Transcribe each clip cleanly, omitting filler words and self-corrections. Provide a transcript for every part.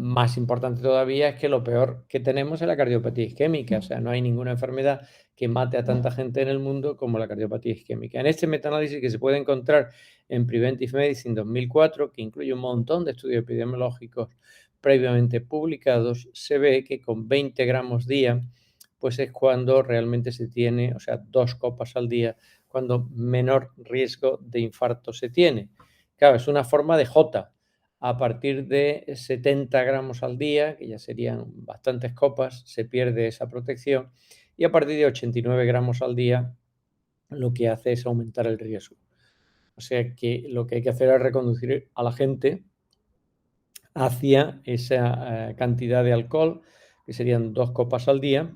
más importante todavía es que lo peor que tenemos es la cardiopatía isquémica, o sea, no hay ninguna enfermedad que mate a tanta gente en el mundo como la cardiopatía isquémica. En este metaanálisis que se puede encontrar en Preventive Medicine 2004, que incluye un montón de estudios epidemiológicos previamente publicados, se ve que con 20 gramos día, pues es cuando realmente se tiene, o sea, 2 copas al día, cuando menor riesgo de infarto se tiene. Claro, es una forma de J. A partir de 70 gramos al día, que ya serían bastantes copas, se pierde esa protección. Y a partir de 89 gramos al día, lo que hace es aumentar el riesgo. O sea que lo que hay que hacer es reconducir a la gente hacia esa cantidad de alcohol, que serían 2 copas al día,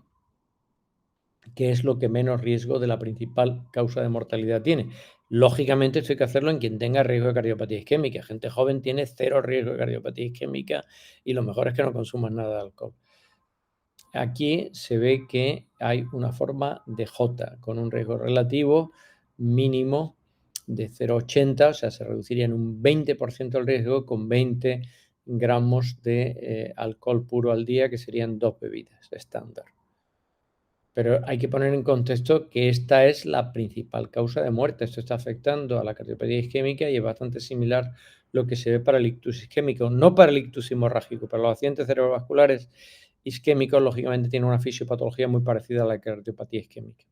que es lo que menos riesgo de la principal causa de mortalidad tiene. Lógicamente, esto hay que hacerlo en quien tenga riesgo de cardiopatía isquémica. Gente joven tiene 0 riesgo de cardiopatía isquémica y lo mejor es que no consuman nada de alcohol. Aquí se ve que hay una forma de J con un riesgo relativo mínimo de 0,80, o sea, se reduciría en un 20% el riesgo con 20 gramos de alcohol puro al día, que serían 2 bebidas estándar. Pero hay que poner en contexto que esta es la principal causa de muerte. Esto está afectando a la cardiopatía isquémica y es bastante similar lo que se ve para el ictus isquémico, no para el ictus hemorrágico. Para los accidentes cerebrovasculares isquémicos, lógicamente, tiene una fisiopatología muy parecida a la cardiopatía isquémica.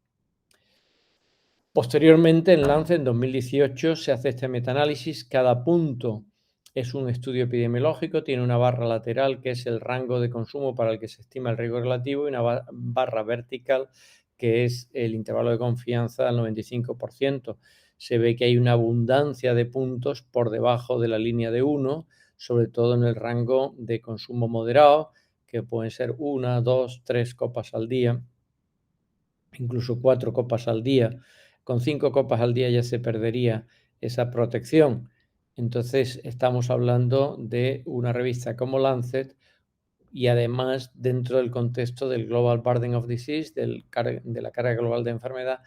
Posteriormente, en Lancet, en 2018, se hace este metaanálisis. Cada punto es un estudio epidemiológico, tiene una barra lateral que es el rango de consumo para el que se estima el riesgo relativo y una barra vertical que es el intervalo de confianza al 95%. Se ve que hay una abundancia de puntos por debajo de la línea de 1, sobre todo en el rango de consumo moderado, que pueden ser 1, 2, 3 copas al día, incluso 4 copas al día. Con 5 copas al día ya se perdería esa protección. Entonces estamos hablando de una revista como Lancet y además dentro del contexto del Global Burden of Disease, de la carga global de enfermedad,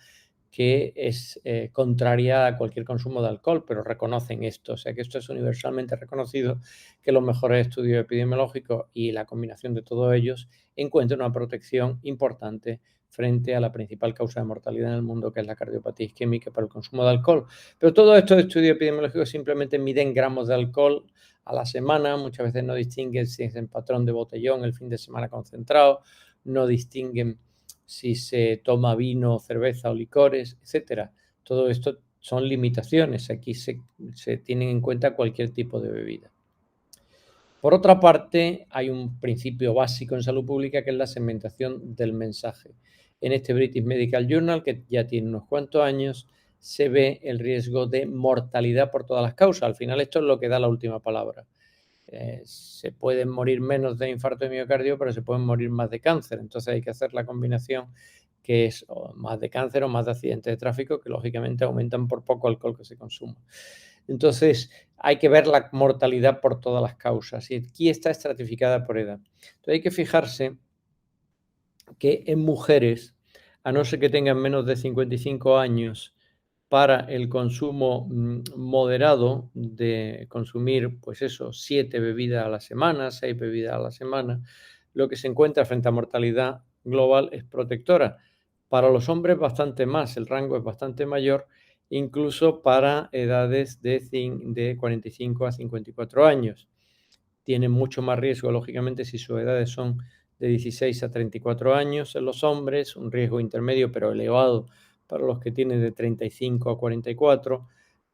que es contraria a cualquier consumo de alcohol, pero reconocen esto. O sea que esto es universalmente reconocido, que los mejores estudios epidemiológicos y la combinación de todos ellos encuentran una protección importante frente a la principal causa de mortalidad en el mundo, que es la cardiopatía isquémica por el consumo de alcohol. Pero todos estos estudios epidemiológicos simplemente miden gramos de alcohol a la semana, muchas veces no distinguen si es en patrón de botellón, el fin de semana concentrado, no distinguen si se toma vino, cerveza o licores, etcétera. Todo esto son limitaciones. Aquí se tienen en cuenta cualquier tipo de bebida. Por otra parte, hay un principio básico en salud pública que es la segmentación del mensaje. En este British Medical Journal, que ya tiene unos cuantos años, se ve el riesgo de mortalidad por todas las causas. Al final esto es lo que da la última palabra. Se pueden morir menos de infarto de miocardio, pero se pueden morir más de cáncer. Entonces hay que hacer la combinación que es más de cáncer o más de accidentes de tráfico, que lógicamente aumentan por poco alcohol que se consuma. Entonces hay que ver la mortalidad por todas las causas y aquí está estratificada por edad. Entonces hay que fijarse que en mujeres, a no ser que tengan menos de 55 años, para el consumo moderado de consumir, pues eso, 7 bebidas a la semana, 6 bebidas a la semana, lo que se encuentra frente a mortalidad global es protectora. Para los hombres bastante más, el rango es bastante mayor, incluso para edades de 45 a 54 años. Tienen mucho más riesgo, lógicamente, si sus edades son de 16 a 34 años en los hombres, un riesgo intermedio pero elevado para los que tienen de 35 a 44,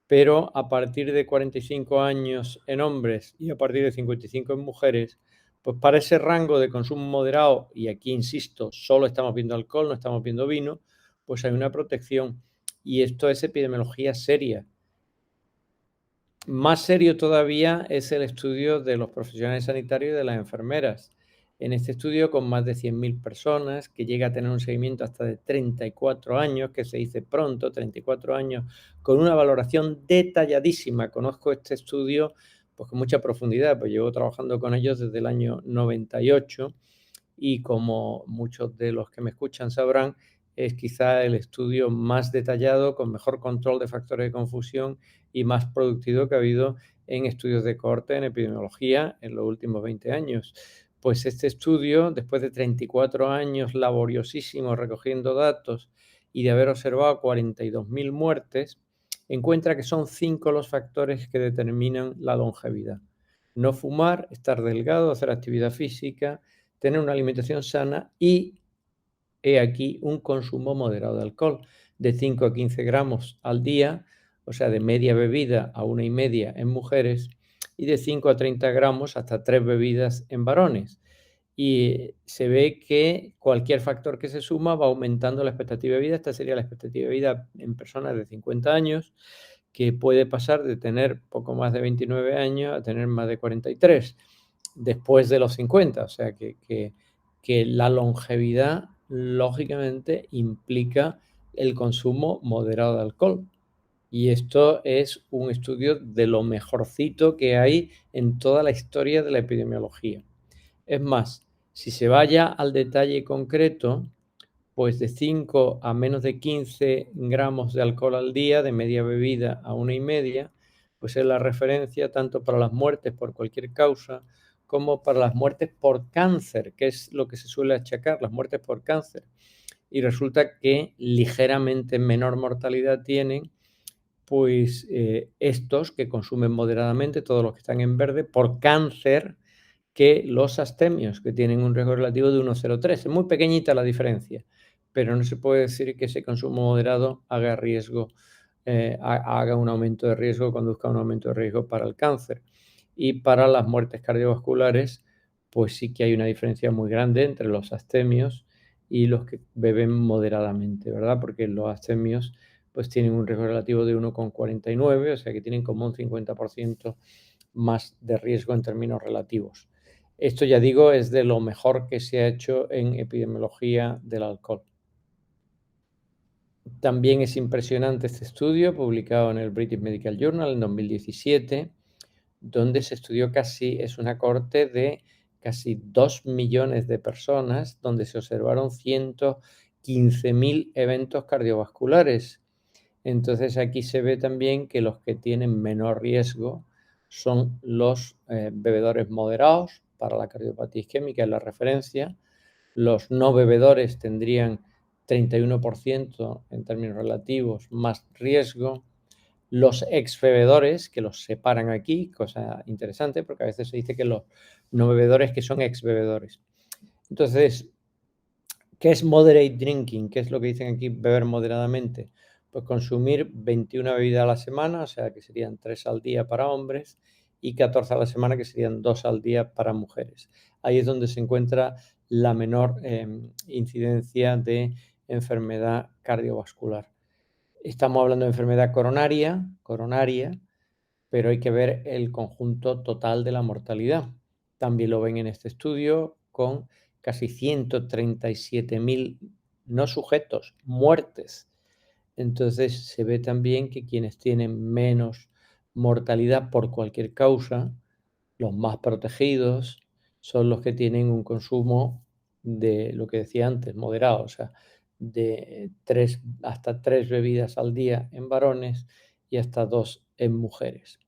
pero a partir de 45 años en hombres y a partir de 55 en mujeres, pues para ese rango de consumo moderado, y aquí insisto, solo estamos viendo alcohol, no estamos viendo vino, pues hay una protección y esto es epidemiología seria. Más serio todavía es el estudio de los profesionales sanitarios y de las enfermeras. En este estudio, con más de 100.000 personas, que llega a tener un seguimiento hasta de 34 años, que se dice pronto, 34 años, con una valoración detalladísima. Conozco este estudio pues, con mucha profundidad, pues llevo trabajando con ellos desde el año 98 y como muchos de los que me escuchan sabrán, es quizá el estudio más detallado, con mejor control de factores de confusión y más productivo que ha habido en estudios de cohorte en epidemiología en los últimos 20 años. Pues este estudio, después de 34 años laboriosísimos recogiendo datos y de haber observado 42.000 muertes, encuentra que son 5 los factores que determinan la longevidad. No fumar, estar delgado, hacer actividad física, tener una alimentación sana y, he aquí, un consumo moderado de alcohol, de 5 a 15 gramos al día, o sea, de media bebida a 1,5 en mujeres, y de 5 a 30 gramos hasta 3 bebidas en varones. Y se ve que cualquier factor que se suma va aumentando la expectativa de vida. Esta sería la expectativa de vida en personas de 50 años, que puede pasar de tener poco más de 29 años a tener más de 43 después de los 50. O sea que la longevidad, lógicamente, implica el consumo moderado de alcohol. Y esto es un estudio de lo mejorcito que hay en toda la historia de la epidemiología. Es más, si se vaya al detalle concreto, pues de 5 a menos de 15 gramos de alcohol al día, de media bebida a 1,5, pues es la referencia tanto para las muertes por cualquier causa como para las muertes por cáncer, que es lo que se suele achacar, las muertes por cáncer. Y resulta que ligeramente menor mortalidad tienen pues estos que consumen moderadamente, todos los que están en verde, por cáncer, que los astemios, que tienen un riesgo relativo de 1,03. Es muy pequeñita la diferencia, pero no se puede decir que ese consumo moderado haga riesgo, haga un aumento de riesgo, conduzca a un aumento de riesgo para el cáncer. Y para las muertes cardiovasculares, pues sí que hay una diferencia muy grande entre los astemios y los que beben moderadamente, ¿verdad? Porque los astemios pues tienen un riesgo relativo de 1,49, o sea que tienen como un 50% más de riesgo en términos relativos. Esto, ya digo, es de lo mejor que se ha hecho en epidemiología del alcohol. También es impresionante este estudio publicado en el British Medical Journal en 2017, donde se estudió es una cohorte de casi 2 millones de personas, donde se observaron 115.000 eventos cardiovasculares. Entonces aquí se ve también que los que tienen menor riesgo son los bebedores moderados para la cardiopatía isquémica, es la referencia. Los no bebedores tendrían 31% en términos relativos más riesgo. Los ex-bebedores, que los separan aquí, cosa interesante, porque a veces se dice que los no bebedores que son ex-bebedores. Entonces, ¿qué es moderate drinking? ¿Qué es lo que dicen aquí, beber moderadamente? Pues consumir 21 bebidas a la semana, o sea que serían 3 al día para hombres y 14 a la semana, que serían 2 al día para mujeres. Ahí es donde se encuentra la menor incidencia de enfermedad cardiovascular. Estamos hablando de enfermedad coronaria, pero hay que ver el conjunto total de la mortalidad. También lo ven en este estudio con casi 137.000 no sujetos, muertes. Entonces se ve también que quienes tienen menos mortalidad por cualquier causa, los más protegidos, son los que tienen un consumo de lo que decía antes, moderado, o sea, de hasta 3 bebidas al día en varones y hasta 2 en mujeres.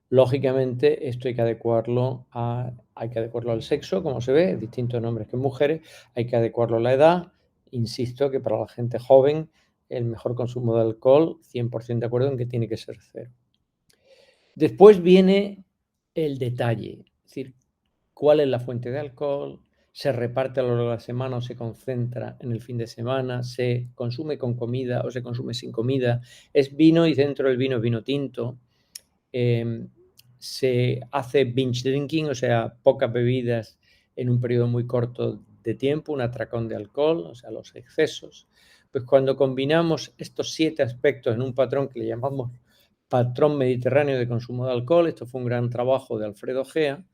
Lógicamente, esto hay que adecuarlo al sexo, como se ve, distintos en hombres que en mujeres, hay que adecuarlo a la edad. Insisto que para la gente joven el mejor consumo de alcohol, 100% de acuerdo en que tiene que ser 0. Después viene el detalle, es decir, cuál es la fuente de alcohol, se reparte a lo largo de la semana o se concentra en el fin de semana, se consume con comida o se consume sin comida, es vino y dentro del vino es vino tinto. Se hace binge drinking, o sea, pocas bebidas en un periodo muy corto de tiempo, un atracón de alcohol, o sea, los excesos. Pues cuando combinamos estos 7 aspectos en un patrón que le llamamos patrón mediterráneo de consumo de alcohol, esto fue un gran trabajo de Alfredo Gea,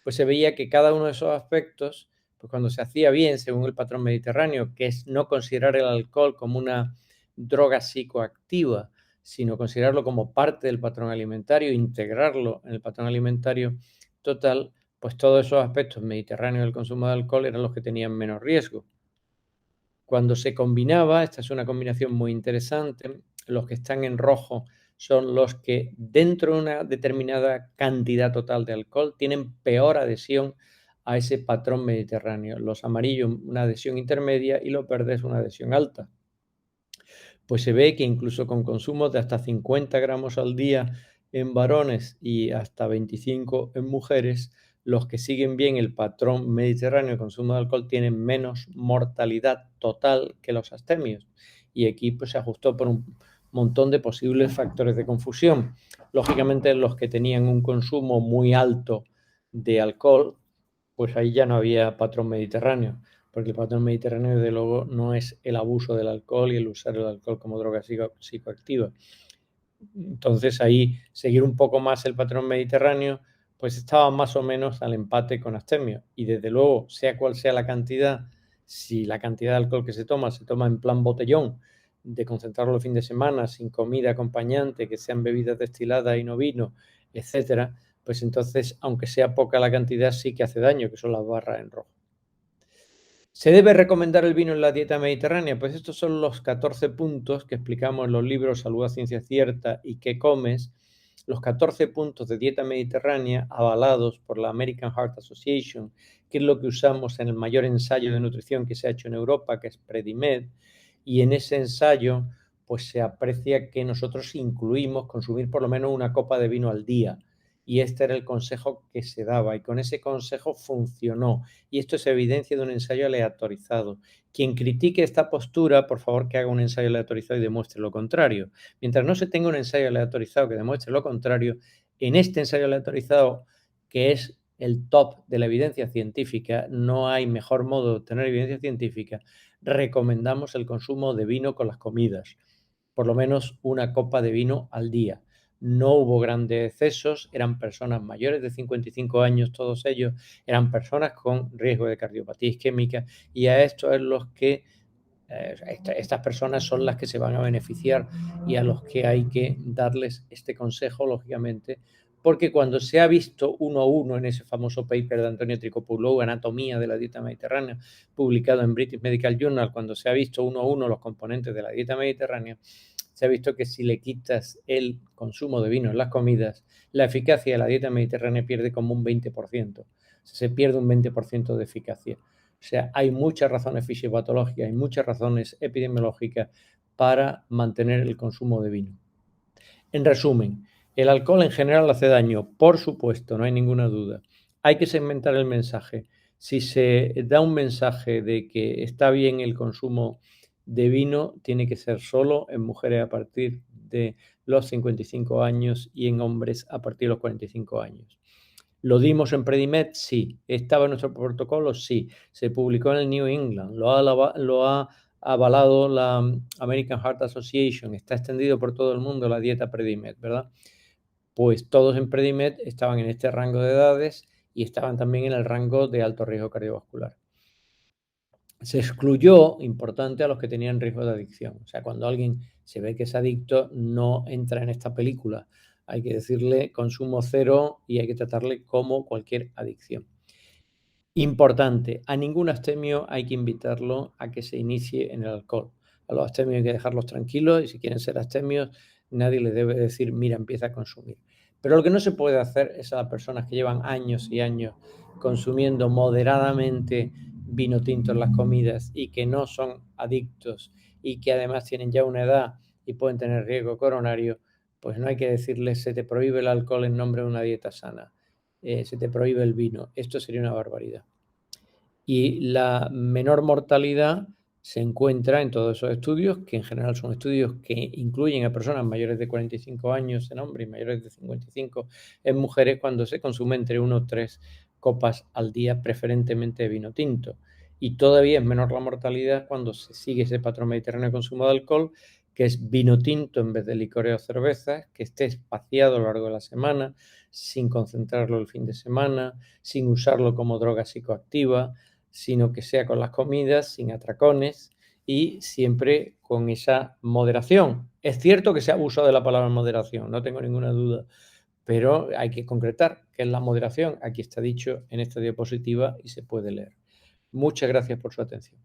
pues se veía que cada uno de esos aspectos, pues cuando se hacía bien según el patrón mediterráneo, que es no considerar el alcohol como una droga psicoactiva, sino considerarlo como parte del patrón alimentario, integrarlo en el patrón alimentario total, pues todos esos aspectos mediterráneos del consumo de alcohol eran los que tenían menos riesgo. Cuando se combinaba, esta es una combinación muy interesante, los que están en rojo son los que dentro de una determinada cantidad total de alcohol tienen peor adhesión a ese patrón mediterráneo. Los amarillos una adhesión intermedia y los verdes una adhesión alta. Pues se ve que incluso con consumos de hasta 50 gramos al día en varones y hasta 25 en mujeres, los que siguen bien el patrón mediterráneo de consumo de alcohol tienen menos mortalidad total que los abstemios. Y aquí pues, se ajustó por un montón de posibles factores de confusión. Lógicamente, los que tenían un consumo muy alto de alcohol, pues ahí ya no había patrón mediterráneo, porque el patrón mediterráneo, desde luego, no es el abuso del alcohol y el usar el alcohol como droga psicoactiva. Entonces, ahí seguir un poco más el patrón mediterráneo, pues estaba más o menos al empate con abstemio. Y desde luego, sea cual sea la cantidad, si la cantidad de alcohol que se toma en plan botellón, de concentrarlo el fin de semana, sin comida acompañante, que sean bebidas destiladas y no vino, etcétera, pues entonces, aunque sea poca la cantidad, sí que hace daño, que son las barras en rojo. ¿Se debe recomendar el vino en la dieta mediterránea? Pues estos son los 14 puntos que explicamos en los libros Salud a Ciencia Cierta y ¿Qué comes? Los 14 puntos de dieta mediterránea avalados por la American Heart Association, que es lo que usamos en el mayor ensayo de nutrición que se ha hecho en Europa, que es Predimed, y en ese ensayo pues se aprecia que nosotros incluimos consumir por lo menos una copa de vino al día. Y este era el consejo que se daba y con ese consejo funcionó. Y esto es evidencia de un ensayo aleatorizado. Quien critique esta postura, por favor que haga un ensayo aleatorizado y demuestre lo contrario. Mientras no se tenga un ensayo aleatorizado que demuestre lo contrario, en este ensayo aleatorizado, que es el top de la evidencia científica, no hay mejor modo de obtener evidencia científica, recomendamos el consumo de vino con las comidas, por lo menos una copa de vino al día. No hubo grandes excesos, eran personas mayores de 55 años, todos ellos eran personas con riesgo de cardiopatía isquémica y a estos es los que estas personas son las que se van a beneficiar y a los que hay que darles este consejo, lógicamente, porque cuando se ha visto uno a uno en ese famoso paper de Antonio Tricopoulou, Anatomía de la dieta mediterránea, publicado en British Medical Journal, cuando se ha visto uno a uno los componentes de la dieta mediterránea, se ha visto que si le quitas el consumo de vino en las comidas, la eficacia de la dieta mediterránea pierde como un 20%. O sea, se pierde un 20% de eficacia. O sea, hay muchas razones fisiopatológicas, hay muchas razones epidemiológicas para mantener el consumo de vino. En resumen, el alcohol en general hace daño, por supuesto, no hay ninguna duda. Hay que segmentar el mensaje. Si se da un mensaje de que está bien el consumo de vino, tiene que ser solo en mujeres a partir de los 55 años y en hombres a partir de los 45 años. ¿Lo dimos en Predimed? Sí. ¿Estaba en nuestro protocolo? Sí. Se publicó en el New England, lo ha avalado la American Heart Association, está extendido por todo el mundo la dieta Predimed, ¿verdad? Pues todos en Predimed estaban en este rango de edades y estaban también en el rango de alto riesgo cardiovascular. Se excluyó, importante, a los que tenían riesgo de adicción. O sea, cuando alguien se ve que es adicto, no entra en esta película. Hay que decirle consumo cero y hay que tratarle como cualquier adicción. Importante, a ningún abstemio hay que invitarlo a que se inicie en el alcohol. A los abstemios hay que dejarlos tranquilos y si quieren ser abstemios, nadie les debe decir, mira, empieza a consumir. Pero lo que no se puede hacer es a las personas que llevan años y años consumiendo moderadamente vino tinto en las comidas y que no son adictos y que además tienen ya una edad y pueden tener riesgo coronario, pues no hay que decirles se te prohíbe el alcohol en nombre de una dieta sana, se te prohíbe el vino. Esto sería una barbaridad. Y la menor mortalidad se encuentra en todos esos estudios, que en general son estudios que incluyen a personas mayores de 45 años en hombres y mayores de 55 en mujeres, cuando se consume entre 1 o 3 copas al día, preferentemente de vino tinto. Y todavía es menor la mortalidad cuando se sigue ese patrón mediterráneo de consumo de alcohol, que es vino tinto en vez de licores o cervezas, que esté espaciado a lo largo de la semana, sin concentrarlo el fin de semana, sin usarlo como droga psicoactiva, sino que sea con las comidas, sin atracones y siempre con esa moderación. Es cierto que se ha abusado de la palabra moderación, no tengo ninguna duda, pero hay que concretar qué es la moderación. Aquí está dicho en esta diapositiva y se puede leer. Muchas gracias por su atención.